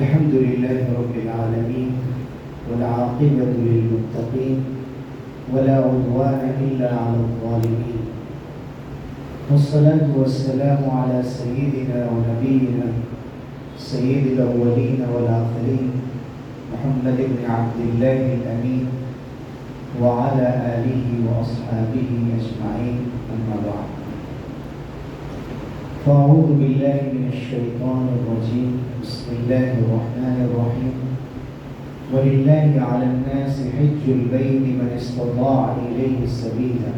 الحمد لله رب العالمين والعاقبة للمتقين ولا عدوان إلا على الظالمين والصلاة والسلام على سيدنا ونبينا سيد الأولين والآخرين محمد بن عبد الله الأمين وعلى آله وأصحابه أجمعين أما بعد فأعوذ بالله من الشيطان الرجيم بسم الله الرحمن الرحيم ولله على الناس حج البيت من استطاع إليه سبيلا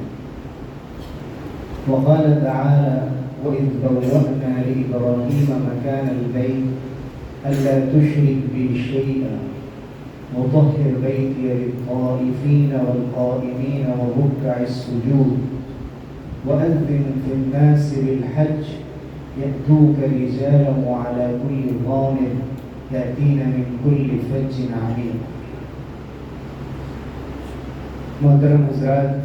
وقال تعالى وإذ بوأنا لإبراهيم مكان البيت ألا تشرك بي شيئا وطهر بيتي للطائفين والقائمين والركع السجود وأذن في الناس بالحج يأتوك رجالا وعلى كل ضامر يأتين من كل فج عميق. محترم حضرات،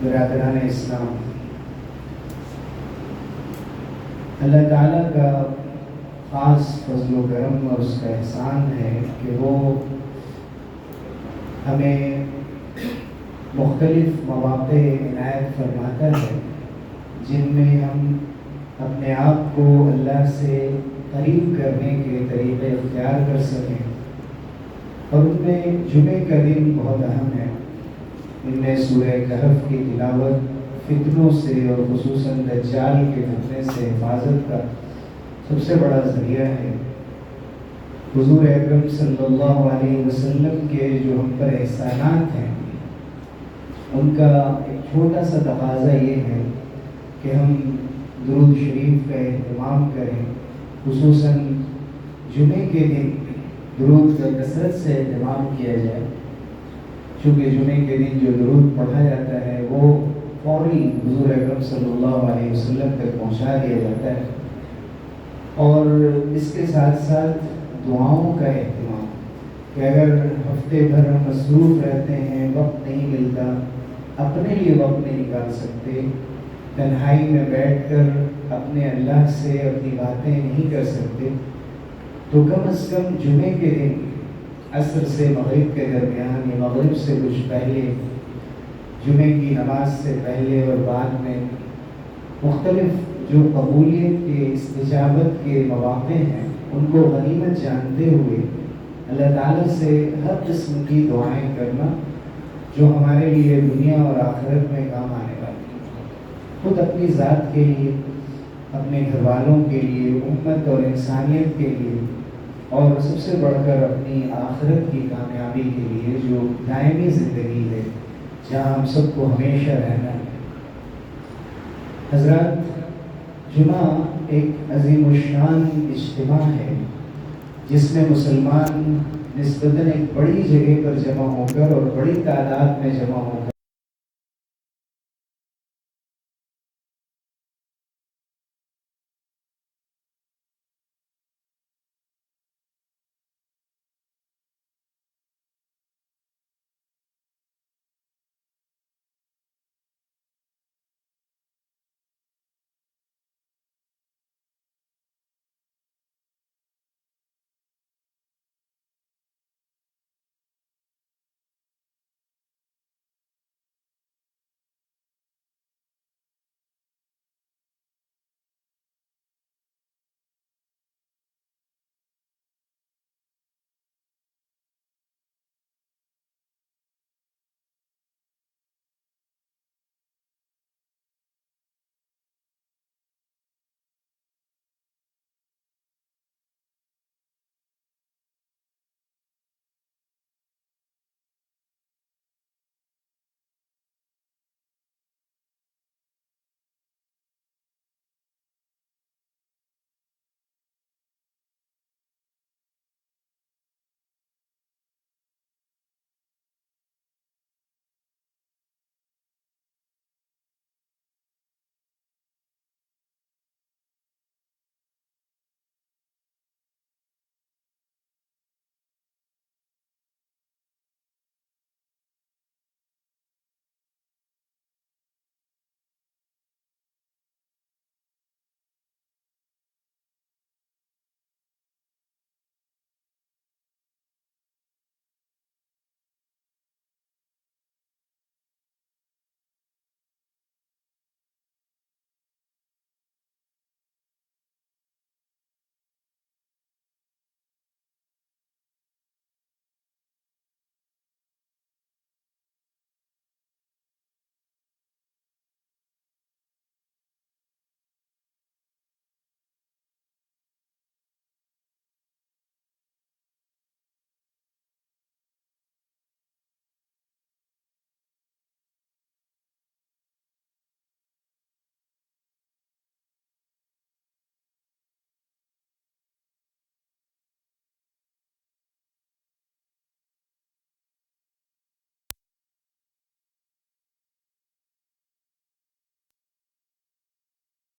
برادران اسلام، اللہ تعالیٰ کا خاص فضل و کرم اور اس کا احسان ہے کہ وہ ہمیں مختلف مواقع عنایت فرماتا ہے جن میں ہم اپنے آپ کو اللہ سے قریب کرنے کے طریقے اختیار کر سکیں، اور ان میں جمعے کا دن بہت اہم ہے۔ ان میں سورہ کہف کی تلاوت فتنوں سے اور خصوصاً دجال کے فتنے سے حفاظت کا سب سے بڑا ذریعہ ہے۔ حضور اکرم صلی اللہ علیہ وسلم کے جو ہم پر احسانات ہیں ان کا ایک چھوٹا سا تقاضا یہ ہے کہ ہم درود شریف کا اہتمام کریں، خصوصاً جمعے کے دن درود کا کثرت سے اہتمام کیا جائے، چونکہ جمعے کے دن جو درود پڑھا جاتا ہے وہ فوری حضور اکرم صلی اللہ علیہ وسلم تک پہنچا دیا جاتا ہے۔ اور اس کے ساتھ ساتھ دعاؤں کا اہتمام کہ اگر ہفتے بھر ہم مصروف رہتے ہیں، وقت نہیں ملتا، اپنے لیے وقت نہیں نکال سکتے، تنہائی میں بیٹھ کر اپنے اللہ سے اپنی باتیں نہیں کر سکتے، تو کم از کم جمعے کے دن عصر سے مغرب کے درمیان یا مغرب سے کچھ پہلے، جمعے کی نماز سے پہلے اور بعد میں مختلف جو قبولیت کے استجابت کے مواقع ہیں ان کو غنیمت جانتے ہوئے اللہ تعالیٰ سے ہر قسم کی دعائیں کرنا جو ہمارے لیے دنیا اور آخرت میں کام آنے والی ہیں، خود اپنی ذات کے لیے، اپنے گھر والوں کے لیے، امت اور انسانیت کے لیے، اور سب سے بڑھ کر اپنی آخرت کی کامیابی کے لیے جو دائمی زندگی ہے جہاں ہم سب کو ہمیشہ رہنا ہے۔ حضرات، جمعہ ایک عظیم الشان اجتماع ہے جس میں مسلمان نسبتاً ایک بڑی جگہ پر جمع ہو کر اور بڑی تعداد میں جمع ہو کر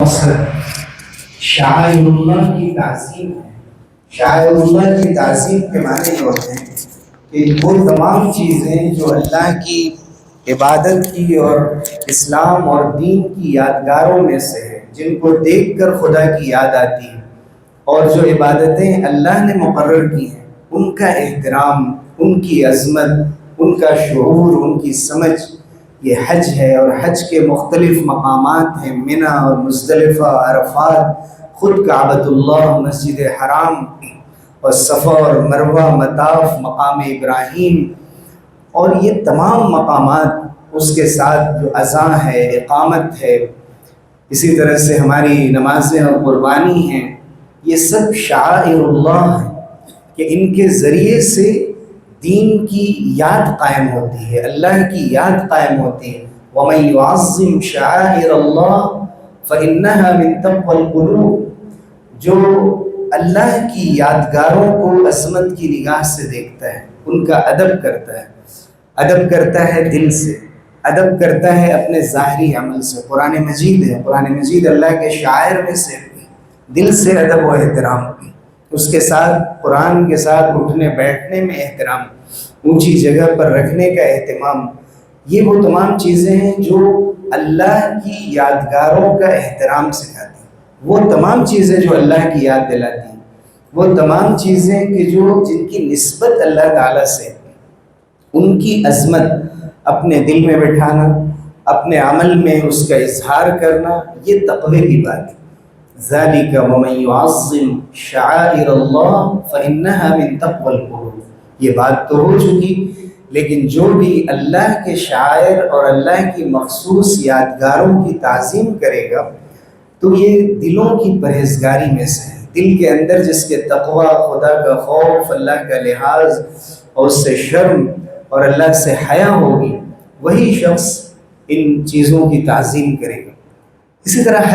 مقصد شعائر اللہ کی تعظیم ہے۔ شعائر اللہ کی تعظیم کے معنی یہ ہوتے ہیں کہ وہ تمام چیزیں جو اللہ کی عبادت کی اور اسلام اور دین کی یادگاروں میں سے ہے، جن کو دیکھ کر خدا کی یاد آتی ہے، اور جو عبادتیں اللہ نے مقرر کی ہیں ان کا احترام، ان کی عظمت، ان کا شعور، ان کی سمجھ، یہ حج ہے۔ اور حج کے مختلف مقامات ہیں، منی اور مزدلفہ، عرفات، خود کعبۃ اللہ، مسجد حرام، اور صفا اور مروہ، مطاف، مقام ابراہیم، اور یہ تمام مقامات، اس کے ساتھ جو اذان ہے، اقامت ہے، اسی طرح سے ہماری نمازیں اور قربانی ہیں، یہ سب شعائر اللہ ہیں کہ ان کے ذریعے سے دین کی یاد قائم ہوتی ہے، اللہ کی یاد قائم ہوتی ہے۔ وَمَن يُعَظِّمْ شَعَائِرَ اللَّهِ فَإِنَّهَا مِن تَقْوَى الْقُلُوبِ، جو اللہ کی یادگاروں کو عظمت کی نگاہ سے دیکھتا ہے، ان کا ادب کرتا ہے، ادب کرتا ہے دل سے، ادب کرتا ہے اپنے ظاہری عمل سے۔ قرآن مجید ہے، قرآن مجید اللہ کے شاعر میں سے دل سے ادب و احترام، اس کے ساتھ قرآن کے ساتھ اٹھنے بیٹھنے میں احترام، اونچی جگہ پر رکھنے کا اہتمام، یہ وہ تمام چیزیں ہیں جو اللہ کی یادگاروں کا احترام سکھاتی ہیں۔ وہ تمام چیزیں جو اللہ کی یاد دلاتی ہیں، وہ تمام چیزیں کہ جن کی نسبت اللہ تعالیٰ سے، ان کی عظمت اپنے دل میں بٹھانا، اپنے عمل میں اس کا اظہار کرنا، یہ تقوی کی بات ہے۔ ذَلِكَ وَمَن يُعَظِّمْ شَعَائِرَ اللَّهِ فَإِنَّهَا مِن تَقْوَى الْقُلُوبِ، یہ بات تو ہو چکی، لیکن جو بھی اللہ کے شاعر اور اللہ کی مخصوص یادگاروں کی تعظیم کرے گا تو یہ دلوں کی پرہیزگاری میں سے ہے۔ دل کے اندر جس کے تقوی، خدا کا خوف، اللہ کا لحاظ اور اس سے شرم اور اللہ سے حیا ہوگی، وہی شخص ان چیزوں کی تعظیم کرے گا۔ اسی طرح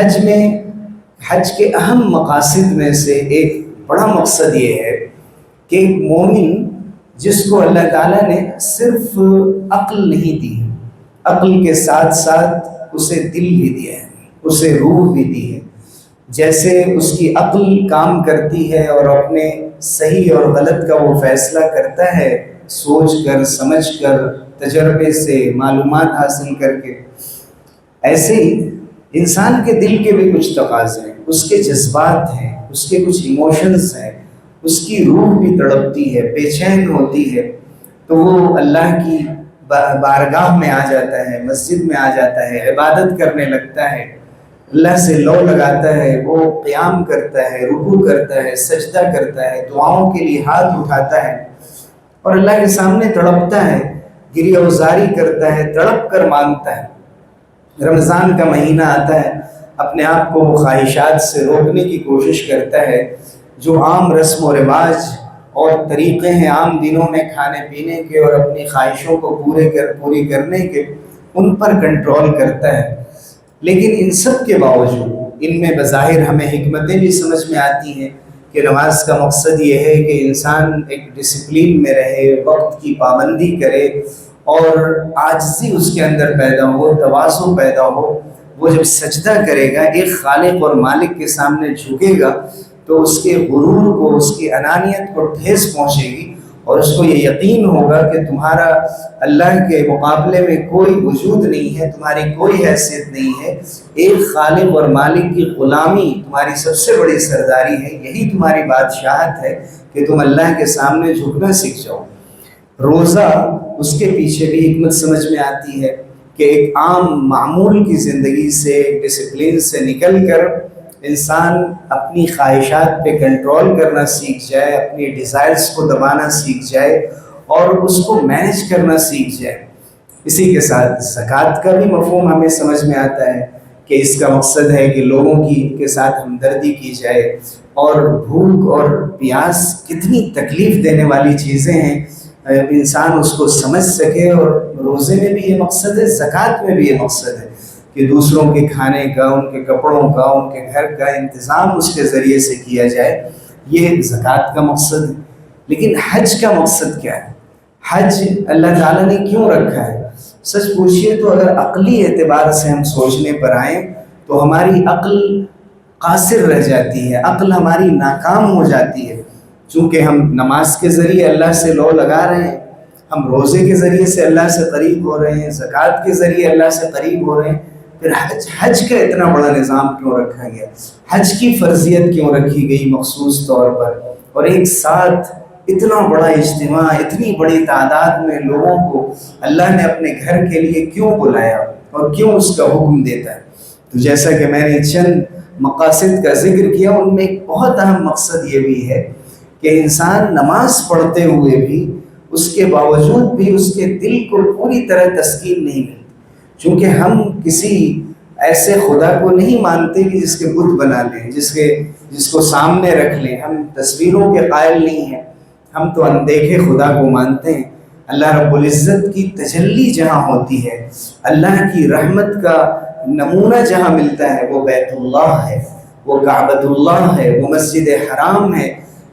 حج کے اہم مقاصد میں سے ایک بڑا مقصد یہ ہے کہ ایک مومن جس کو اللہ تعالیٰ نے صرف عقل نہیں دی، عقل کے ساتھ ساتھ اسے دل بھی دیا ہے، اسے روح بھی دی ہے۔ جیسے اس کی عقل کام کرتی ہے اور اپنے صحیح اور غلط کا وہ فیصلہ کرتا ہے، سوچ کر، سمجھ کر، تجربے سے، معلومات حاصل کر کے، ایسے ہی انسان کے دل کے بھی کچھ تقاضے ہیں، اس کے جذبات ہیں، اس کے کچھ ایموشنز ہیں، اس کی روح بھی تڑپتی ہے، بے چین ہوتی ہے، تو وہ اللہ کی بارگاہ میں آ جاتا ہے، مسجد میں آ جاتا ہے، عبادت کرنے لگتا ہے، اللہ سے لو لگاتا ہے، وہ قیام کرتا ہے، رکوع کرتا ہے، سجدہ کرتا ہے، دعاؤں کے لیے ہاتھ اٹھاتا ہے اور اللہ کے سامنے تڑپتا ہے، گریہ وزاری کرتا ہے، تڑپ کر مانگتا ہے۔ رمضان کا مہینہ آتا ہے، اپنے آپ کو وہ خواہشات سے روکنے کی کوشش کرتا ہے، جو عام رسم و رواج اور طریقے ہیں عام دنوں میں کھانے پینے کے اور اپنی خواہشوں کو پوری کرنے کے، ان پر کنٹرول کرتا ہے۔ لیکن ان سب کے باوجود ان میں بظاہر ہمیں حکمتیں بھی سمجھ میں آتی ہیں کہ نماز کا مقصد یہ ہے کہ انسان ایک ڈسپلین میں رہے، وقت کی پابندی کرے اور عاجزی اس کے اندر پیدا ہو، تواضع پیدا ہو۔ وہ جب سجدہ کرے گا، ایک خالق اور مالک کے سامنے جھکے گا، تو اس کے غرور کو، اس کی انانیت کو ٹھیس پہنچے گی اور اس کو یہ یقین ہوگا کہ تمہارا اللہ کے مقابلے میں کوئی وجود نہیں ہے، تمہاری کوئی حیثیت نہیں ہے، ایک خالق اور مالک کی غلامی تمہاری سب سے بڑی سرداری ہے، یہی تمہاری بادشاہت ہے کہ تم اللہ کے سامنے جھکنا سیکھ جاؤ۔ روزہ، اس کے پیچھے بھی حکمت سمجھ میں آتی ہے کہ ایک عام معمول کی زندگی سے، ڈسپلین سے نکل کر انسان اپنی خواہشات پہ کنٹرول کرنا سیکھ جائے، اپنی ڈیزائرز کو دبانا سیکھ جائے اور اس کو مینج کرنا سیکھ جائے۔ اسی کے ساتھ زکوٰۃ کا بھی مفہوم ہمیں سمجھ میں آتا ہے کہ اس کا مقصد ہے کہ لوگوں کے ساتھ ہمدردی کی جائے، اور بھوک اور پیاس کتنی تکلیف دینے والی چیزیں ہیں، انسان اس کو سمجھ سکے۔ اور روزے میں بھی یہ مقصد ہے، زکوٰۃ میں بھی یہ مقصد ہے کہ دوسروں کے کھانے کا، ان کے کپڑوں کا، ان کے گھر کا انتظام اس کے ذریعے سے کیا جائے، یہ زکوٰۃ کا مقصد ہے۔ لیکن حج کا مقصد کیا ہے؟ حج اللہ تعالیٰ نے کیوں رکھا ہے؟ سچ پوچھیے تو اگر عقلی اعتبار سے ہم سوچنے پر آئیں تو ہماری عقل قاصر رہ جاتی ہے، عقل ہماری ناکام ہو جاتی ہے. چونکہ ہم نماز کے ذریعے اللہ سے لو لگا رہے ہیں، ہم روزے کے ذریعے سے اللہ سے قریب ہو رہے ہیں، زکوٰۃ کے ذریعے اللہ سے قریب ہو رہے ہیں، پھر حج کا اتنا بڑا نظام کیوں رکھا گیا؟ حج کی فرضیت کیوں رکھی گئی مخصوص طور پر؟ اور ایک ساتھ اتنا بڑا اجتماع، اتنی بڑی تعداد میں لوگوں کو اللہ نے اپنے گھر کے لیے کیوں بلایا اور کیوں اس کا حکم دیتا ہے؟ تو جیسا کہ میں نے چند مقاصد کا ذکر کیا، ان میں ایک بہت اہم مقصد یہ بھی ہے کہ انسان نماز پڑھتے ہوئے بھی، اس کے باوجود بھی اس کے دل کو پوری طرح تسکین نہیں ملتی. چونکہ ہم کسی ایسے خدا کو نہیں مانتے کہ جس کے بت بنا لیں، جس کو سامنے رکھ لیں. ہم تصویروں کے قائل نہیں ہیں، ہم تو اندیکھے خدا کو مانتے ہیں. اللہ رب العزت کی تجلی جہاں ہوتی ہے، اللہ کی رحمت کا نمونہ جہاں ملتا ہے، وہ بیت اللہ ہے، وہ کعبۃ اللہ ہے، وہ مسجد حرام ہے.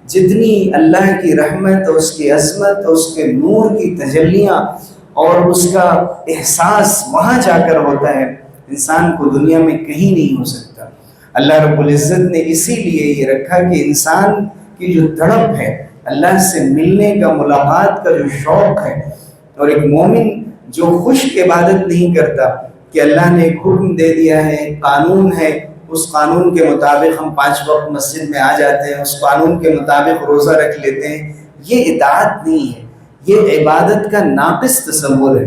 جتنی اللہ کی رحمت اور اس کی عظمت اور اس کے نور کی تجلیاں اور اس کا احساس وہاں جا کر ہوتا ہے، انسان کو دنیا میں کہیں نہیں ہو سکتا. اللہ رب العزت نے اسی لیے یہ رکھا کہ انسان کی جو تڑپ ہے، اللہ سے ملنے کا، ملاقات کا جو شوق ہے، اور ایک مومن جو خشک عبادت نہیں کرتا کہ اللہ نے ایک حکم دے دیا ہے، ایک قانون ہے، اس قانون کے مطابق ہم 5 وقت مسجد میں آ جاتے ہیں، اس قانون کے مطابق روزہ رکھ لیتے ہیں، یہ اطاعت نہیں ہے، یہ عبادت کا ناقص تصور ہے.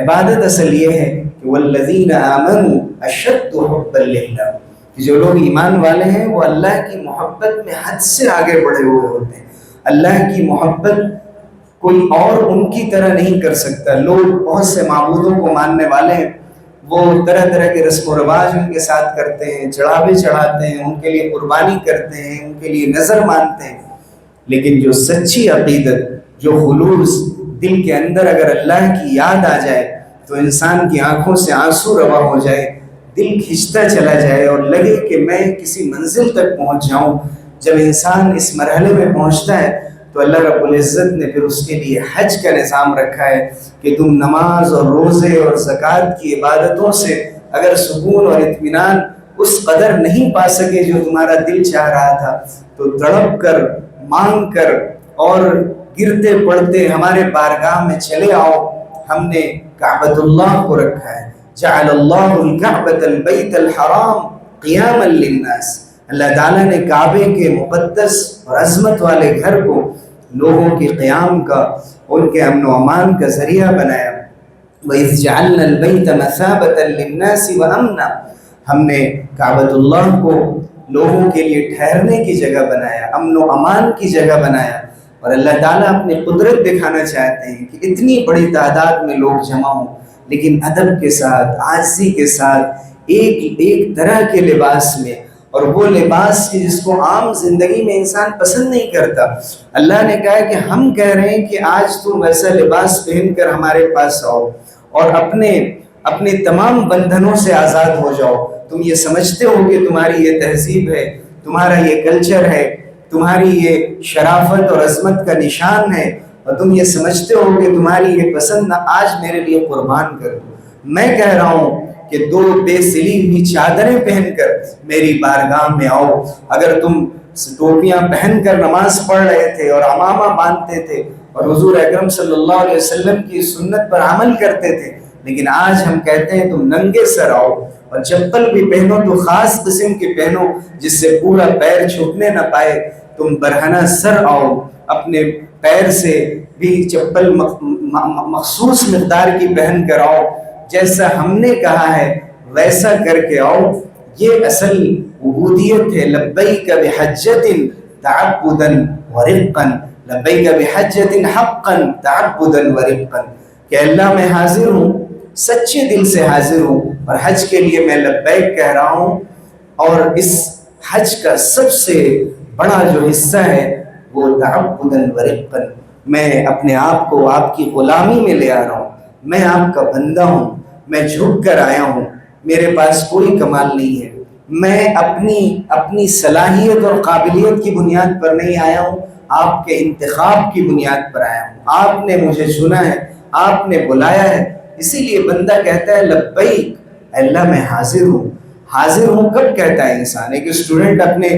عبادت اصل یہ ہے کہ والذین آمنوا اشد حبا للہ، کہ جو لوگ ایمان والے ہیں وہ اللہ کی محبت میں حد سے آگے بڑھے ہوئے ہوتے ہیں. اللہ کی محبت کوئی اور ان کی طرح نہیں کر سکتا. لوگ بہت سے معبودوں کو ماننے والے ہیں، وہ طرح طرح کے رسم و رواج ان کے ساتھ کرتے ہیں، چڑھاوے چڑھاتے ہیں، ان کے لیے قربانی کرتے ہیں، ان کے لیے نظر مانتے ہیں. لیکن جو سچی عقیدت، جو خلوص دل کے اندر اگر اللہ کی یاد آ جائے تو انسان کی آنکھوں سے آنسو روا ہو جائے، دل کھنچتا چلا جائے اور لگے کہ میں کسی منزل تک پہنچ جاؤں. جب انسان اس مرحلے میں پہنچتا ہے تو اللہ رب العزت نے پھر اس کے لیے حج کا نظام رکھا ہے کہ تم نماز اور روزے اور زکوٰۃ کی عبادتوں سے اگر سکون اور اطمینان اس قدر نہیں پا سکے جو تمہارا دل چاہ رہا تھا، تو تڑپ کر، مانگ کر اور گرتے پڑتے ہمارے بارگاہ میں چلے آؤ. ہم نے کعبۃ اللہ کو رکھا ہے، جعل اللہ الکعبۃ البیت الحرام قیاما للناس. اللہ تعالیٰ نے کعبے کے مقدس اور عظمت والے گھر کو لوگوں کے قیام کا، ان کے امن و امان کا ذریعہ بنایا. وَإِذْ جَعَلْنَا الْبَيْتَ مَثَابَةً لِلنَّاسِ وَأَمْنًا، ہم نے کعبۃ اللہ کو لوگوں کے لیے ٹھہرنے کی جگہ بنایا، امن و امان کی جگہ بنایا. اور اللہ تعالیٰ اپنی قدرت دکھانا چاہتے ہیں کہ اتنی بڑی تعداد میں لوگ جمع ہوں، لیکن ادب کے ساتھ، عاجزی کے ساتھ، ایک طرح کے لباس میں، اور وہ لباس کی جس کو عام زندگی میں انسان پسند نہیں کرتا. اللہ نے کہا کہ ہم کہہ رہے ہیں کہ آج تم ویسا لباس پہن کر ہمارے پاس آؤ اور اپنے تمام بندھنوں سے آزاد ہو جاؤ. تم یہ سمجھتے ہو کہ تمہاری یہ تہذیب ہے، تمہارا یہ کلچر ہے، تمہاری یہ شرافت اور عظمت کا نشان ہے، اور تم یہ سمجھتے ہو کہ تمہاری یہ پسند، آج میرے لیے قربان کر دو. میں کہہ رہا ہوں کہ 2 بے سلی ہوئی چادریں پہن کر میری بارگاہ میں آؤ. اگر تم ٹوپیاں پہن کر نماز پڑھ رہے تھے اور عمامہ باندھتے تھے اور حضور اکرم صلی اللہ علیہ وسلم کی سنت پر عمل کرتے تھے، لیکن آج ہم کہتے ہیں تم ننگے سر آؤ، اور چپل بھی پہنو تو خاص قسم کی پہنو جس سے پورا پیر چھپنے نہ پائے. تم برہنہ سر آؤ، اپنے پیر سے بھی چپل مخصوص مقدار کی پہن کر آؤ، جیسا ہم نے کہا ہے ویسا کر کے آؤ. یہ اصل عبودیت ہے. لبیک بحجۃ تعبدا ورقا، لبیک بحجۃ حقا تعبدا ورقا، کہ اللہ میں حاضر ہوں، سچے دل سے حاضر ہوں، اور حج کے لیے میں لبیک کہہ رہا ہوں. اور اس حج کا سب سے بڑا جو حصہ ہے وہ تعبدا ورقا، میں اپنے آپ کو آپ کی غلامی میں لے آ رہا ہوں. میں آپ کا بندہ ہوں، میں جھک کر آیا ہوں، میرے پاس کوئی کمال نہیں ہے، میں اپنی صلاحیت اور قابلیت کی بنیاد پر نہیں آیا ہوں، آپ کے انتخاب کی بنیاد پر آیا ہوں. آپ نے مجھے چنا ہے، آپ نے بلایا ہے. اسی لیے بندہ کہتا ہے لبیک، اللہ میں حاضر ہوں. حاضر ہوں کب کہتا ہے انسان؟ ایک اسٹوڈنٹ اپنے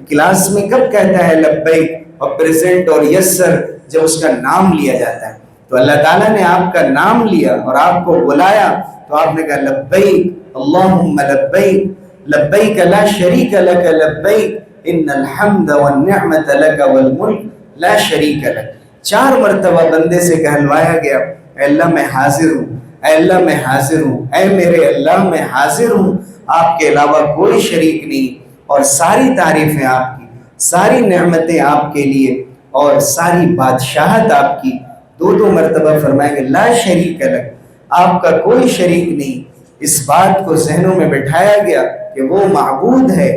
کلاس میں کب کہتا ہے لبیک اور پریزنٹ اور یس سر؟ جب اس کا نام لیا جاتا ہے. تو اللہ تعالیٰ نے آپ کا نام لیا اور آپ کو بلایا تو آپ نے کہا لبیک اللہم لبیک لبیک لا شریک لک لبیک ان الحمد والنعمت لک والملک لا شریک لک. 4 مرتبہ بندے سے کہلوایا گیا اے اللہ میں حاضر ہوں، اے اللہ میں حاضر ہوں، اے میرے اللہ میں حاضر ہوں، آپ کے علاوہ کوئی شریک نہیں، اور ساری تعریفیں آپ کی، ساری نعمتیں آپ کے لیے، اور ساری بادشاہت آپ کی. 2 مرتبہ فرمائیں گے لا شریک لک، آپ کا کوئی شریک نہیں. اس بات کو ذہنوں میں بٹھایا گیا کہ وہ معبود ہے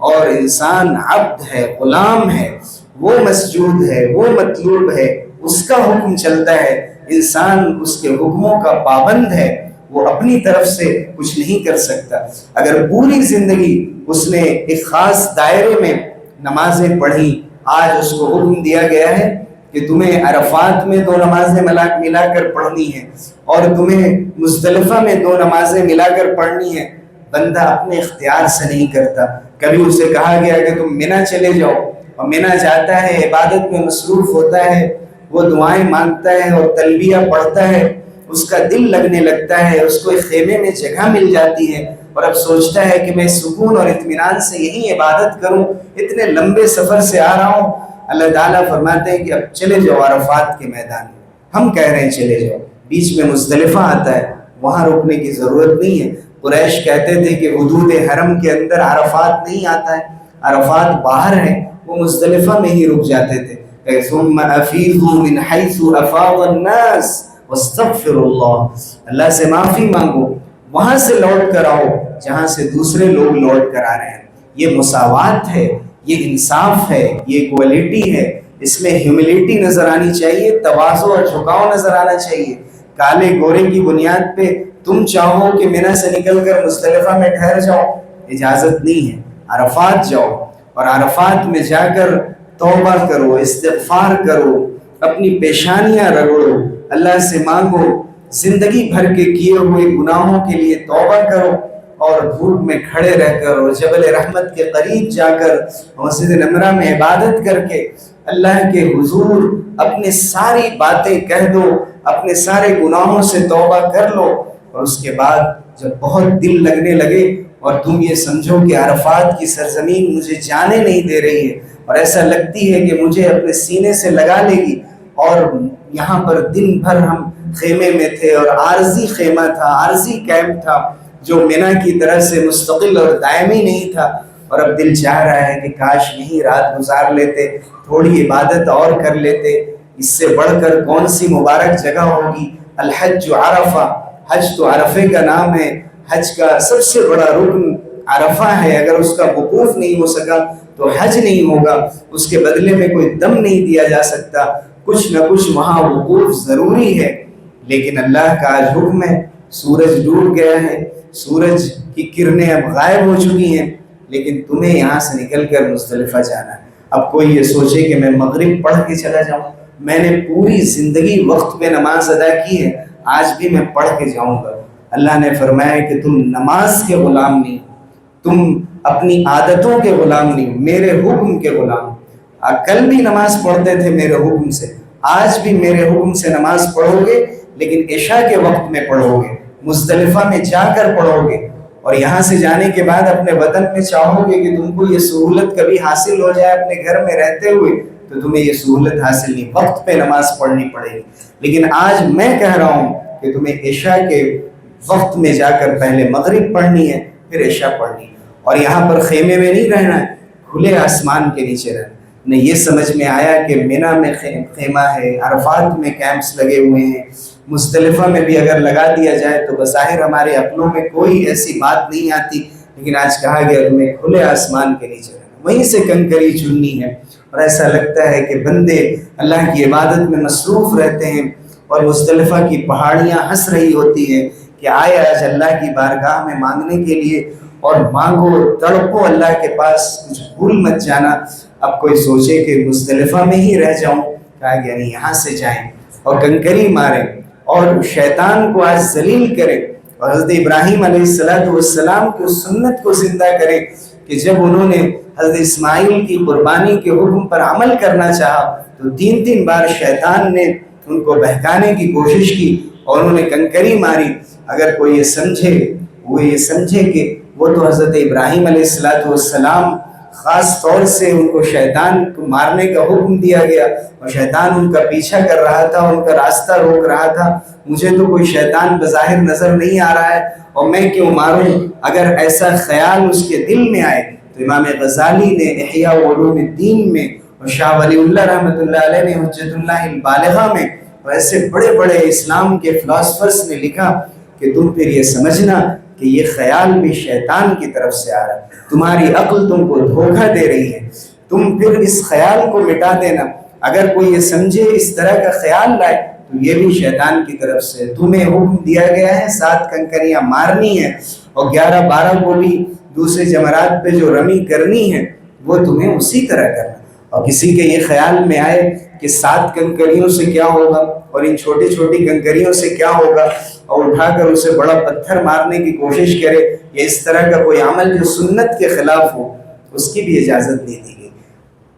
اور انسان عبد ہے، غلام ہے، وہ مسجود ہے، وہ مطلوب ہے، اس کا حکم چلتا ہے، انسان اس کے حکموں کا پابند ہے، وہ اپنی طرف سے کچھ نہیں کر سکتا. اگر پوری زندگی اس نے ایک خاص دائرے میں نمازیں پڑھی، آج اس کو حکم دیا گیا ہے کہ تمہیں عرفات میں 2 نمازیں ملا کر پڑھنی ہیں اور تمہیں مزدلفہ میں 2 نمازیں ملا کر پڑھنی ہیں، بندہ اپنے اختیار سے نہیں کرتا. کبھی اسے کہا گیا کہ تم منی چلے جاؤ، اور منی جاتا ہے، عبادت میں مصروف ہوتا ہے، وہ دعائیں مانگتا ہے اور تلبیہ پڑھتا ہے، اس کا دل لگنے لگتا ہے، اس کو ایک خیمے میں جگہ مل جاتی ہے اور اب سوچتا ہے کہ میں سکون اور اطمینان سے یہیں عبادت کروں، اتنے لمبے سفر سے آ رہا ہوں. اللہ تعالیٰ فرماتے ہیں کہ اب چلے جاؤ عرفات کے میدان میں. ہم کہہ رہے ہیں چلے جاؤ، بیچ میں مزدلفہ آتا ہے، وہاں رکنے کی ضرورت نہیں ہے. قریش کہتے تھے کہ حدود حرم کے اندر عرفات نہیں آتا ہے، عرفات باہر ہے، وہ مزدلفہ میں ہی رک جاتے تھے. ثم افیضوا من حیث افاض الناس واستغفروا اللہ، اللہ سے معافی مانگو، وہاں سے لوٹ کر آؤ جہاں سے دوسرے لوگ لوٹ کر آ رہے ہیں. یہ مساوات ہے، یہ انصاف ہے، یہ کوالٹی ہے. اس میں ہیوملٹی نظر آنی چاہیے، تواضع اور جھکاؤ نظر آنا چاہیے. کالے گورے کی بنیاد پہ تم چاہو کہ منی سے نکل کر مزدلفہ میں ٹھہر جاؤ، اجازت نہیں ہے. عرفات جاؤ اور عرفات میں جا کر توبہ کرو، استغفار کرو، اپنی پیشانیاں رگڑو، اللہ سے مانگو، زندگی بھر کے کیے ہوئے گناہوں کے لیے توبہ کرو، اور دھوپ میں کھڑے رہ کر اور جبل رحمت کے قریب جا کر مسجد نمرہ میں عبادت کر کے اللہ کے حضور اپنے ساری باتیں کہہ دو، اپنے سارے گناہوں سے توبہ کر لو. اور اس کے بعد جب بہت دل لگنے لگے اور تم یہ سمجھو کہ عرفات کی سرزمین مجھے جانے نہیں دے رہی ہے اور ایسا لگتی ہے کہ مجھے اپنے سینے سے لگا لے گی، اور یہاں پر دن بھر ہم خیمے میں تھے اور عارضی خیمہ تھا، عارضی کیمپ تھا جو منی کی طرح سے مستقل اور دائمی نہیں تھا، اور اب دل چاہ رہا ہے کہ کاش یہیں رات گزار لیتے، تھوڑی عبادت اور کر لیتے. اس سے بڑھ کر کون سی مبارک جگہ ہوگی؟ الحج عرفہ، حج تو عرفے کا نام ہے، حج کا سب سے بڑا رکن عرفہ ہے. اگر اس کا وقوف نہیں ہو سکا تو حج نہیں ہوگا، اس کے بدلے میں کوئی دم نہیں دیا جا سکتا، کچھ نہ کچھ وہاں وقوف ضروری ہے. لیکن اللہ کا آج حکم ہے، سورج ڈوب گیا ہے، سورج کی کرنیں اب غائب ہو چکی ہیں، لیکن تمہیں یہاں سے نکل کر مزدلفہ جانا ہے. اب کوئی یہ سوچے کہ میں مغرب پڑھ کے چلا جاؤں، میں نے پوری زندگی وقت پہ نماز ادا کی ہے، آج بھی میں پڑھ کے جاؤں گا. اللہ نے فرمایا کہ تم نماز کے غلام نہیں، تم اپنی عادتوں کے غلام نہیں، میرے حکم کے غلام. کل بھی نماز پڑھتے تھے میرے حکم سے، آج بھی میرے حکم سے نماز پڑھو گے، لیکن عشاء کے وقت میں پڑھو گے، مزدلفہ میں جا کر پڑھو گے، اور یہاں سے جانے کے بعد اپنے وطن میں چاہو گے کہ تم کو یہ سہولت کبھی حاصل ہو جائے اپنے گھر میں رہتے ہوئے، تو تمہیں یہ سہولت حاصل نہیں، وقت پہ نماز پڑھنی پڑے گی. لیکن آج میں کہہ رہا ہوں کہ تمہیں عشاء کے وقت میں جا کر پہلے مغرب پڑھنی ہے، پھر عشاء پڑھنی ہے، اور یہاں پر خیمے میں نہیں رہنا ہے، کھلے آسمان کے نیچے رہنا. نے یہ سمجھ میں آیا کہ منی میں خیمہ ہے، عرفات میں کیمپس لگے ہوئے ہیں، مزدلفہ میں بھی اگر لگا دیا جائے تو بظاہر ہمارے عقلوں میں کوئی ایسی بات نہیں آتی، لیکن آج کہا گیا تمہیں کھلے آسمان کے نیچے رہنا، وہیں سے کنکری چننی ہے. اور ایسا لگتا ہے کہ بندے اللہ کی عبادت میں مصروف رہتے ہیں اور مزدلفہ کی پہاڑیاں ہنس رہی ہوتی ہیں کہ آئے آج اللہ کی بارگاہ میں مانگنے کے لیے، اور مانگو، تڑپو اللہ کے پاس، کچھ بھول مت جانا. اب کوئی سوچے کہ مزدلفہ میں ہی رہ جاؤں، کہا گیا نہیں، یہاں سے جائیں اور کنکری ماریں اور شیطان کو آج ذلیل کریں اور حضرت ابراہیم علیہ السلام کی اس سنت کو زندہ کریں کہ جب انہوں نے حضرت اسماعیل کی قربانی کے حکم پر عمل کرنا چاہا تو 3 بار شیطان نے ان کو بہکانے کی کوشش کی اور انہوں نے کنکری ماری۔ اگر کوئی یہ سمجھے کہ وہ تو حضرت ابراہیم علیہ السلام خاص طور سے ان کو شیطان کو مارنے کا حکم دیا گیا اور شیطان ان کا پیچھا کر رہا تھا، ان کا راستہ روک رہا تھا، مجھے تو کوئی شیطان بظاہر نظر نہیں آ رہا ہے اور میں کیوں ماروں، اگر ایسا خیال اس کے دل میں آئے تو امام غزالی نے احیاء علوم الدین میں اور شاہ ولی اللہ رحمۃ اللہ علیہ نے حجت اللہ البالغہ میں اور ایسے بڑے بڑے اسلام کے فلاسفرز نے لکھا کہ تم پھر یہ سمجھنا کہ یہ خیال بھی شیطان کی طرف سے آ رہا ہے، تمہاری عقل تم کو دھوکہ دے رہی ہے، تم پھر اس خیال کو مٹا دینا۔ اگر کوئی یہ سمجھے اس طرح کا خیال لائے تو یہ بھی شیطان کی طرف سے، تمہیں حکم دیا گیا ہے 7 کنکریاں مارنی ہیں اور 11-12 کو بھی دوسرے جمرات پہ جو رمی کرنی ہے وہ تمہیں اسی طرح کرنا۔ اور کسی کے یہ خیال میں آئے کہ 7 کنکریوں سے کیا ہوگا اور ان چھوٹی چھوٹی کنکریوں سے کیا ہوگا اور اٹھا کر اسے بڑا پتھر مارنے کی کوشش کرے، یا اس طرح کا کوئی عمل جو سنت کے خلاف ہو، اس کی بھی اجازت نہیں دی گئی۔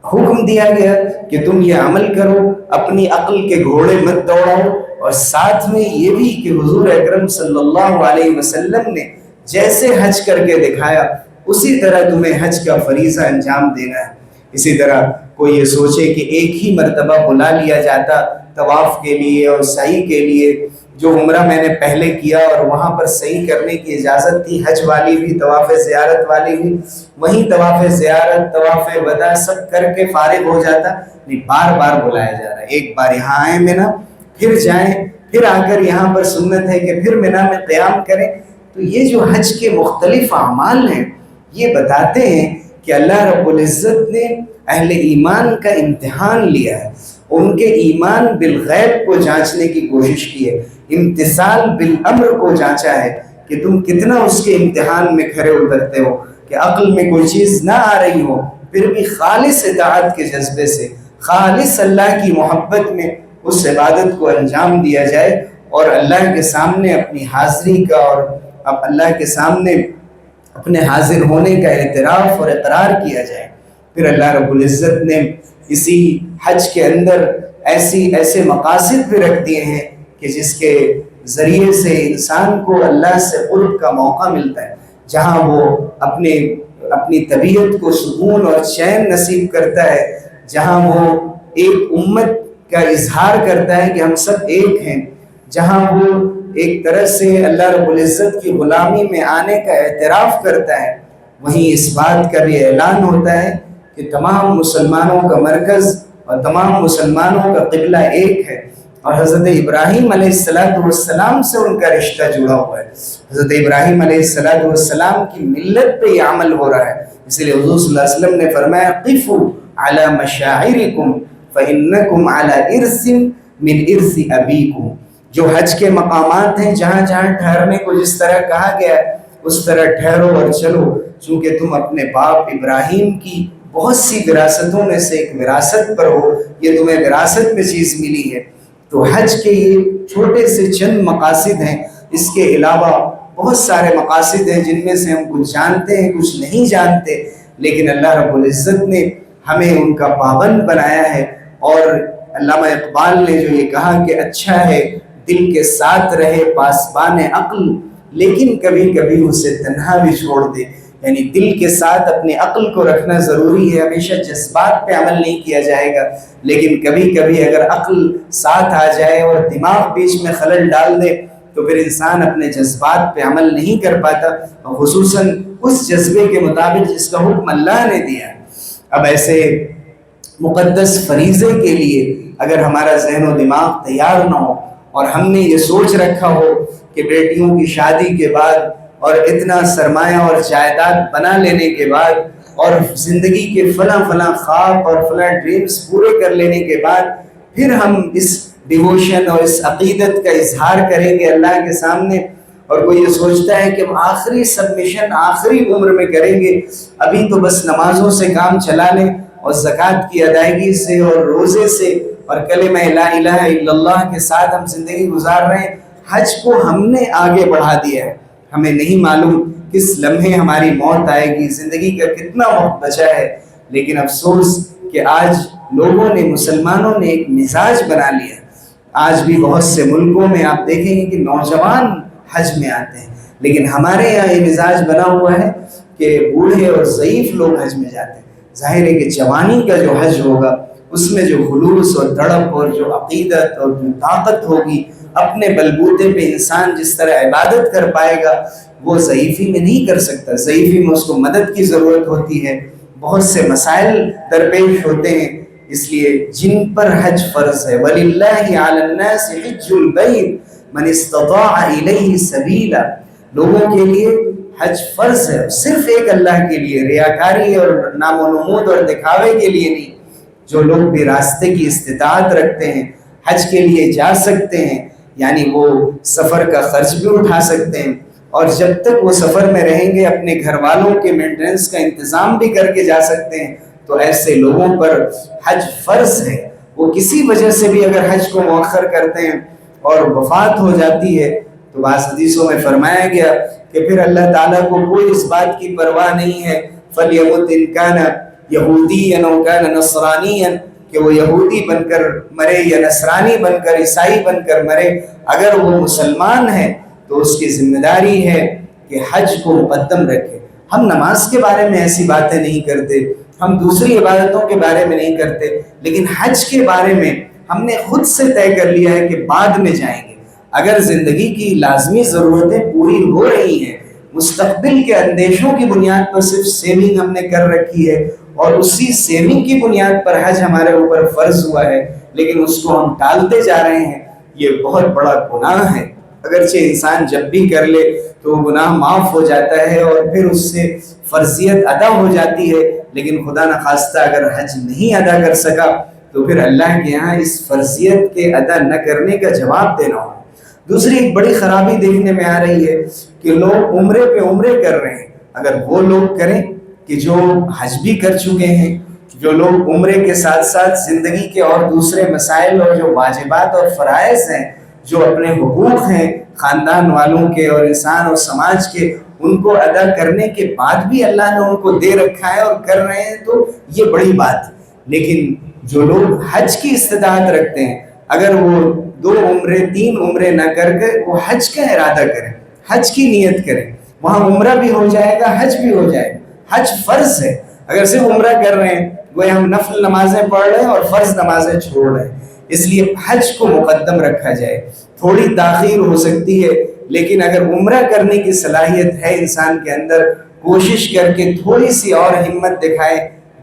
حکم دیا گیا کہ تم یہ عمل کرو، اپنی عقل کے گھوڑے مت دوڑاؤ، اور ساتھ میں یہ بھی کہ حضور اکرم صلی اللہ علیہ وسلم نے جیسے حج کر کے دکھایا اسی طرح تمہیں حج کا فریضہ انجام دینا ہے۔ اسی طرح کوئی یہ سوچے کہ ایک ہی مرتبہ بلا لیا جاتا طواف کے لیے اور سعی کے لیے، جو عمرہ میں نے پہلے کیا اور وہاں پر سعی کرنے کی اجازت تھی، حج والی بھی طواف زیارت والی بھی، وہیں طواف زیارت طواف وداع سب کر کے فارغ ہو جاتا، نہیں، بار بار بلایا جا رہا ہے۔ ایک بار یہاں آئیں منی، پھر جائیں، پھر آ کر یہاں پر سنت ہے کہ پھر منی میں قیام کریں۔ تو یہ جو حج کے مختلف اعمال ہیں یہ بتاتے ہیں کہ اللہ رب العزت نے اہل ایمان کا امتحان لیا ہے، ان کے ایمان بالغیب کو جانچنے کی کوشش کی ہے، امتثال بالامر کو جانچا ہے کہ تم کتنا اس کے امتحان میں کھرے اترتے ہو، کہ عقل میں کوئی چیز نہ آ رہی ہو پھر بھی خالص اطاعت کے جذبے سے، خالص اللہ کی محبت میں اس عبادت کو انجام دیا جائے اور اللہ کے سامنے اپنی حاضری کا اور اب اللہ کے سامنے اپنے حاضر ہونے کا اعتراف اور اقرار کیا جائے۔ پھر اللہ رب العزت نے اسی حج کے اندر ایسے مقاصد بھی رکھ دیے ہیں کہ جس کے ذریعے سے انسان کو اللہ سے قرب کا موقع ملتا ہے، جہاں وہ اپنی طبیعت کو سکون اور چین نصیب کرتا ہے، جہاں وہ ایک امت کا اظہار کرتا ہے کہ ہم سب ایک ہیں، جہاں وہ ایک طرح سے اللہ رب العزت کی غلامی میں آنے کا اعتراف کرتا ہے، وہیں اس بات کا بھی اعلان ہوتا ہے کہ تمام مسلمانوں کا مرکز اور تمام مسلمانوں کا قبلہ ایک ہے، اور حضرت ابراہیم علیہ السلام سے ان کا رشتہ جڑا ہوا ہے۔ حضرت ابراہیم علیہ السلام کی ملت پہ یہ عمل ہو رہا ہے، اس لیے حضور صلی اللہ علیہ وسلم نے فرمایا قفوا علی مشاعرکم فإنکم علی ارث من ارث ابیکم۔ جو حج کے مقامات ہیں، جہاں جہاں ٹھہرنے کو جس طرح کہا گیا ہے اس طرح ٹھہرو اور چلو، چونکہ تم اپنے باپ ابراہیم کی بہت سی وراثتوں میں سے ایک وراثت پر ہو، یہ تمہیں وراثت میں چیز ملی ہے۔ تو حج کے یہ چھوٹے سے چند مقاصد ہیں، اس کے علاوہ بہت سارے مقاصد ہیں جن میں سے ہم کچھ جانتے ہیں کچھ نہیں جانتے، لیکن اللہ رب العزت نے ہمیں ان کا پابند بنایا ہے۔ اور علامہ اقبال نے جو یہ کہا کہ اچھا ہے دل کے ساتھ رہے پاسبان عقل، لیکن کبھی کبھی اسے تنہا بھی چھوڑ دے، یعنی دل کے ساتھ اپنی عقل کو رکھنا ضروری ہے، ہمیشہ جذبات پہ عمل نہیں کیا جائے گا، لیکن کبھی کبھی اگر عقل ساتھ آ جائے اور دماغ بیچ میں خلل ڈال دے تو پھر انسان اپنے جذبات پہ عمل نہیں کر پاتا، اور خصوصاً اس جذبے کے مطابق جس کا حکم اللہ نے دیا۔ اب ایسے مقدس فریضے کے لیے اگر ہمارا ذہن و دماغ تیار نہ ہو اور ہم نے یہ سوچ رکھا ہو کہ بیٹیوں کی شادی کے بعد اور اتنا سرمایہ اور جائیداد بنا لینے کے بعد اور زندگی کے فلاں خواب اور فلاں ڈریمز پورے کر لینے کے بعد پھر ہم اس ڈیووشن اور اس عقیدت کا اظہار کریں گے اللہ کے سامنے، اور کوئی یہ سوچتا ہے کہ ہم آخری سبمیشن آخری عمر میں کریں گے، ابھی تو بس نمازوں سے کام چلا لیں اور زکوٰۃ کی ادائیگی سے اور روزے سے اور کلمہ لا الہ الا اللہ کے ساتھ ہم زندگی گزار رہے ہیں، حج کو ہم نے آگے بڑھا دیا ہے. ہمیں نہیں معلوم کس لمحے ہماری موت آئے گی، زندگی کا کتنا وقت بچا ہے، لیکن افسوس کہ آج لوگوں نے، مسلمانوں نے ایک مزاج بنا لیا. آج بھی بہت سے ملکوں میں آپ دیکھیں گے کہ نوجوان حج میں آتے ہیں، لیکن ہمارے یہاں یہ مزاج بنا ہوا ہے کہ بوڑھے اور ضعیف لوگ حج میں جاتے ہیں. ظاہر ہے کہ جوانی کا جو حج ہوگا اس میں جو خلوص اور دڑپ اور جو عقیدت اور جو طاقت ہوگی، اپنے بلبوتے پہ انسان جس طرح عبادت کر پائے گا وہ ضعیفی میں نہیں کر سکتا. ضعیفی میں اس کو مدد کی ضرورت ہوتی ہے، بہت سے مسائل درپیش ہوتے ہیں. اس لیے جن پر حج فرض ہے، وَلِلَّهِ عَلَى النَّاسِ حِجُّ الْبَيْتِ مَنِ اسْتَطَاعَ إِلَيْهِ سَبِيلًا. لوگوں کے لیے حج فرض ہے، صرف ایک اللہ کے لیے، ریاکاری اور نام و نمود اور دکھاوے کے لیے نہیں. جو لوگ بھی راستے کی استطاعت رکھتے ہیں، حج کے لیے جا سکتے ہیں، یعنی وہ سفر کا خرچ بھی اٹھا سکتے ہیں، اور جب تک وہ سفر میں رہیں گے اپنے گھر والوں کے مینٹیننس کا انتظام بھی کر کے جا سکتے ہیں، تو ایسے لوگوں پر حج فرض ہے. وہ کسی وجہ سے بھی اگر حج کو مؤخر کرتے ہیں اور وفات ہو جاتی ہے تو بعض حدیثوں میں فرمایا گیا کہ پھر اللہ تعالیٰ کو کوئی اس بات کی پرواہ نہیں ہے، فَلْيَمُتْ إِنْ كَانَ يَهُودِيًّا أَوْ كَانَ نَصْرَانِيًّا، کہ وہ یہودی بن کر مرے یا نصرانی بن کر، عیسائی بن کر مرے، اگر وہ مسلمان ہے تو اس کی ذمہ داری ہے کہ حج کو مقدم رکھے. ہم نماز کے بارے میں ایسی باتیں نہیں کرتے، ہم دوسری عبادتوں کے بارے میں نہیں کرتے، لیکن حج کے بارے میں ہم نے خود سے طے کر لیا ہے کہ بعد میں جائیں گے. اگر زندگی کی لازمی ضرورتیں پوری ہو رہی ہیں، مستقبل کے اندیشوں کی بنیاد پر صرف سیونگ ہم نے کر رکھی ہے، اور اسی سیونگ کی بنیاد پر حج ہمارے اوپر فرض ہوا ہے، لیکن اس کو ہم ٹالتے جا رہے ہیں، یہ بہت بڑا گناہ ہے. اگرچہ انسان جب بھی کر لے تو وہ گناہ معاف ہو جاتا ہے اور پھر اس سے فرضیت ادا ہو جاتی ہے، لیکن خدا نخواستہ اگر حج نہیں ادا کر سکا تو پھر اللہ کے یہاں اس فرضیت کے ادا نہ کرنے کا جواب دینا ہو. دوسری ایک بڑی خرابی دیکھنے میں آ رہی ہے کہ لوگ عمرے پہ عمرے کر رہے ہیں. اگر وہ لوگ کریں کہ جو حج بھی کر چکے ہیں، جو لوگ عمرے کے ساتھ ساتھ زندگی کے اور دوسرے مسائل اور جو واجبات اور فرائض ہیں، جو اپنے حقوق ہیں خاندان والوں کے اور انسان اور سماج کے، ان کو ادا کرنے کے بعد بھی اللہ نے ان کو دے رکھا ہے اور کر رہے ہیں، تو یہ بڑی بات ہے. لیکن جو لوگ حج کی استطاعت رکھتے ہیں، اگر وہ 2 عمرے 3 عمرے نہ کر کے وہ حج کا ارادہ کریں، حج کی نیت کریں، وہاں عمرہ بھی ہو جائے گا، حج بھی ہو جائے گا. حج فرض ہے. اگر صرف عمرہ کر رہے ہیں وہ ہم نفل نمازیں پڑھ رہے ہیں اور فرض نمازیں چھوڑ رہے ہیں، اس لیے حج کو مقدم رکھا جائے. تھوڑی تاخیر ہو سکتی ہے، لیکن اگر عمرہ کرنے کی صلاحیت ہے انسان کے اندر، کوشش کر کے تھوڑی سی اور ہمت دکھائے،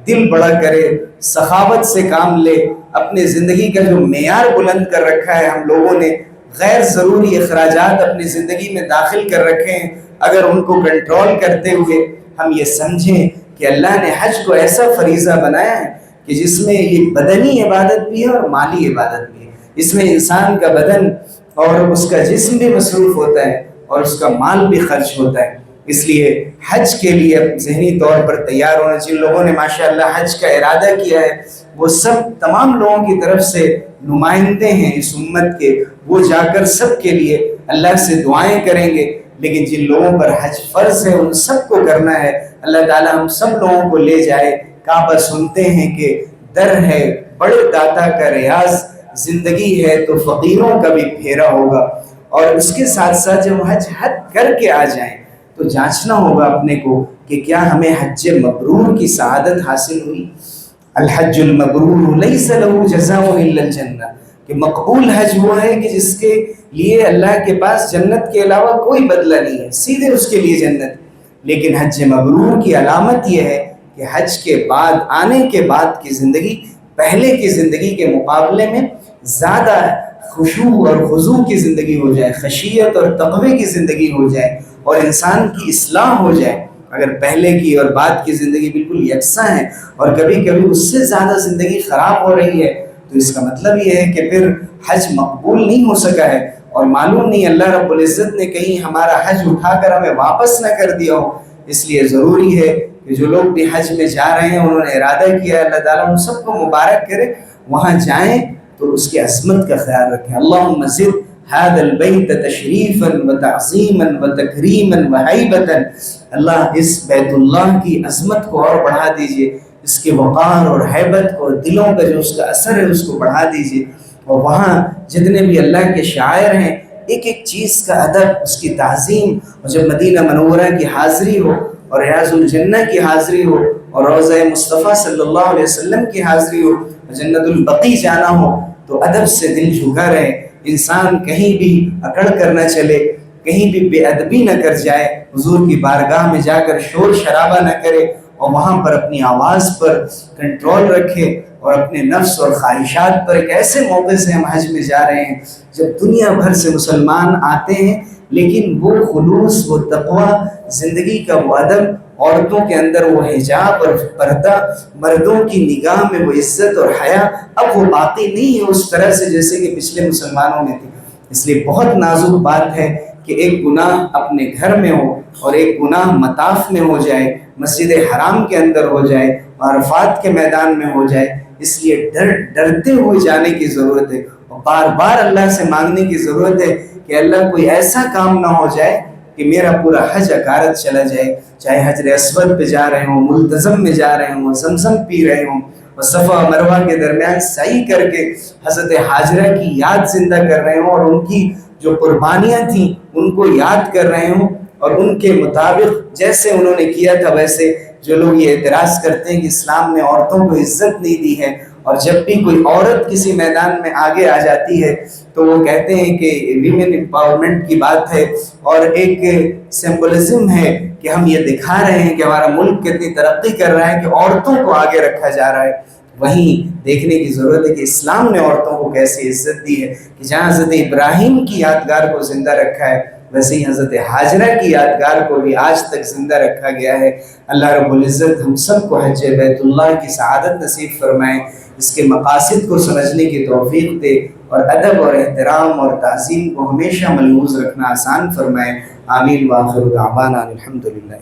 دل بڑا کرے، سخاوت سے کام لے. اپنے زندگی کا جو معیار بلند کر رکھا ہے ہم لوگوں نے، غیر ضروری اخراجات اپنی زندگی میں داخل کر رکھے ہیں، اگر ان کو کنٹرول کرتے ہوئے ہم یہ سمجھیں کہ اللہ نے حج کو ایسا فریضہ بنایا ہے کہ جس میں یہ بدنی عبادت بھی ہے اور مالی عبادت بھی ہے. اس میں انسان کا بدن اور اس کا جسم بھی مصروف ہوتا ہے اور اس کا مال بھی خرچ ہوتا ہے. اس لیے حج کے لیے ذہنی طور پر تیار ہونا. جن لوگوں نے ماشاءاللہ حج کا ارادہ کیا ہے وہ سب تمام لوگوں کی طرف سے نمائندے ہیں اس امت کے، وہ جا کر سب کے لیے اللہ سے دعائیں کریں گے. لیکن جن لوگوں پر حج فرض ہے ان سب کو کرنا ہے. اللہ تعالی ہم سب لوگوں کو لے جائے. کعبہ سنتے ہیں کہ در ہے بڑے داتا کا ریاض، زندگی ہے تو فقیروں کا بھی پھیرا ہوگا. اور اس کے ساتھ ساتھ جب حج کر کے آ جائیں تو جانچنا ہوگا اپنے کو کہ کیا ہمیں حج مبرور کی سعادت حاصل ہوئی. الحج المبرور لیس له جزاء الا الجنہ، کہ مقبول حج وہ ہے کہ جس کے لیے اللہ کے پاس جنت کے علاوہ کوئی بدلہ نہیں ہے، سیدھے اس کے لیے جنت. لیکن حج مبرور کی علامت یہ ہے کہ حج کے بعد آنے کے بعد کی زندگی پہلے کی زندگی کے مقابلے میں زیادہ خشوع اور خضوع کی زندگی ہو جائے، خشیت اور تقوی کی زندگی ہو جائے، اور انسان کی اصلاح ہو جائے. اگر پہلے کی اور بعد کی زندگی بالکل یکساں ہے اور کبھی کبھی اس سے زیادہ زندگی خراب ہو رہی ہے تو اس کا مطلب یہ ہے کہ پھر حج مقبول نہیں ہو سکا ہے، اور معلوم نہیں اللہ رب العزت نے کہیں ہمارا حج اٹھا کر ہمیں واپس نہ کر دیا ہو. اس لیے ضروری ہے کہ جو لوگ بھی حج میں جا رہے ہیں انہوں نے ارادہ کیا ہے، اللہ تعالیٰ ان سب کو مبارک کرے. وہاں جائیں تو اس کی عظمت کا خیال رکھیں. اللہم زد هذا البيت تشریفا وتعظیما وتکریما وہیبتا، اللہ اس بیت اللہ کی عظمت کو اور بڑھا دیجئے، اس کے وقار اور ہیبت کو، دلوں کا جو اس کا اثر ہے اس کو بڑھا دیجئے، اور وہاں جتنے بھی اللہ کے شاعر ہیں ایک ایک چیز کا ادب، اس کی تعظیم، اور جب مدینہ منورہ کی حاضری ہو اور ریاض الجنہ کی حاضری ہو اور روضہ مصطفیٰ صلی اللہ علیہ وسلم کی حاضری ہو اور جنت البقیع جانا ہو تو ادب سے دل جھکا رہے، انسان کہیں بھی اکڑ کر نہ چلے، کہیں بھی بے ادبی نہ کر جائے، حضور کی بارگاہ میں جا کر شور شرابہ نہ کرے، اور وہاں پر اپنی آواز پر کنٹرول رکھے، اور اپنے نفس اور خواہشات پر ایک ایسے موقع سے ہم حج میں جا رہے ہیں جب دنیا بھر سے مسلمان آتے ہیں، لیکن وہ خلوص، وہ تقوی، زندگی کا وہ ادب، عورتوں کے اندر وہ حجاب اور پردہ، مردوں کی نگاہ میں وہ عزت اور حیا، اب وہ باقی نہیں ہے اس طرح سے جیسے کہ پچھلے مسلمانوں میں تھی۔ اس لیے بہت نازک بات ہے کہ ایک گناہ اپنے گھر میں ہو اور ایک گناہ مطاف میں ہو جائے، مسجد حرام کے اندر ہو جائے، عرفات کے میدان میں ہو جائے۔ اس لیے ڈرتے ہوئے جانے کی ضرورت ہے، اور بار بار اللہ سے مانگنے کی ضرورت ہے کہ اللہ کوئی ایسا کام نہ ہو جائے کہ میرا پورا حج اکارت چلا جائے، چاہے حجر اسود پہ جا رہے ہوں، ملتزم میں جا رہے ہوں، زمزم پی رہے ہوں، اور صفا و مروہ کے درمیان سعی کر کے حضرت حاجرہ کی یاد زندہ کر رہے ہوں، اور ان کی جو قربانیاں تھیں ان کو یاد کر رہے ہوں، اور ان کے مطابق جیسے انہوں نے کیا تھا ویسے۔ جو لوگ یہ اعتراض کرتے ہیں کہ اسلام نے عورتوں کو عزت نہیں دی ہے، اور جب بھی کوئی عورت کسی میدان میں آگے آ جاتی ہے تو وہ کہتے ہیں کہ ویمن امپاورمنٹ کی بات ہے، اور ایک سمبولزم ہے کہ ہم یہ دکھا رہے ہیں کہ ہمارا ملک کتنی ترقی کر رہا ہے کہ عورتوں کو آگے رکھا جا رہا ہے۔ وہیں دیکھنے کی ضرورت ہے کہ اسلام نے عورتوں کو کیسی عزت دی ہے، کہ جہاں حضرت ابراہیم کی یادگار کو زندہ رکھا ہے ویسے ہی حضرت حاجرہ کی یادگار کو بھی آج تک زندہ رکھا گیا ہے۔ اللہ رب العزت ہم سب کو حج بیت اللہ کی سعادت نصیب فرمائے، اس کے مقاصد کو سمجھنے کی توفیق دے، اور ادب اور احترام اور تعظیم کو ہمیشہ ملحوظ رکھنا آسان فرمائے۔ آمین، وآخر دعوانا الحمدللہ۔